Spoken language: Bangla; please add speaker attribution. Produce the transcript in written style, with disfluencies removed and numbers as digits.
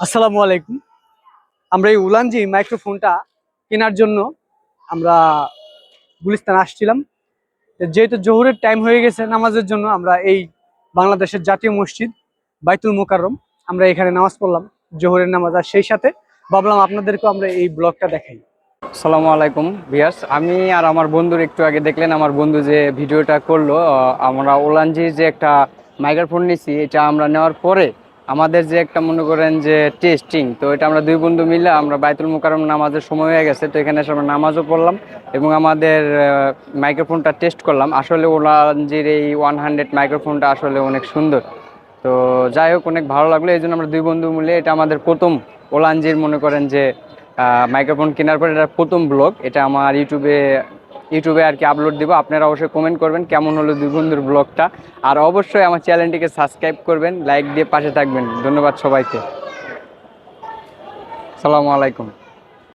Speaker 1: আসসালামু আলাইকুম। আমরা এই উলানজি মাইক্রোফোনটা কেনার জন্য আমরা গুলিস্তান আসছিলাম। যেহেতু জোহরের টাইম হয়ে গেছে নামাজের জন্য, আমরা এই বাংলাদেশের জাতীয় মসজিদ বাইতুল মোকাররম আমরা এখানে নামাজ পড়লাম, জোহরের নামাজ। আর সেই সাথে ভাবলাম আপনাদেরকেও আমরা এই ব্লগটা দেখাই।
Speaker 2: আসসালামু আলাইকুম ভিউয়ার্স, আমি আর আমার বন্ধুর একটু আগে দেখলেন আমার বন্ধু যে ভিডিওটা করলো। আমরা ওলানজির যে একটা মাইক্রোফোন নিছি, এটা আমরা নেওয়ার পরে আমাদের যে একটা মনে করেন যে টেস্টিং, তো এটা আমরা দুই বন্ধু মিলে আমরা বাইতুল মোকাররম নামাজের সময় হয়ে গেছে, তো এখানে এসে আমরা নামাজও পড়লাম এবং আমাদের মাইক্রোফোনটা টেস্ট করলাম। আসলে ওলানজির এই 100 মাইক্রোফোনটা আসলে অনেক সুন্দর। তো যাই হোক, অনেক ভালো লাগলো। এই জন্য আমরা দুই বন্ধু মিলে, এটা আমাদের প্রথম ওলানজির মনে করেন যে মাইক্রোফোন কেনার পর এটা প্রথম ব্লগ, এটা আমার ইউটিউবে আর কি আপলোড দিব। আপনারা অবশ্যই কমেন্ট করবেন কেমন হলো দুই বন্ধুর ব্লগটা। আর অবশ্যই আমার চ্যানেলটিকে সাবস্ক্রাইব করবেন, লাইক দিয়ে পাশে থাকবেন। ধন্যবাদ সবাইকে। আসসালামু আলাইকুম।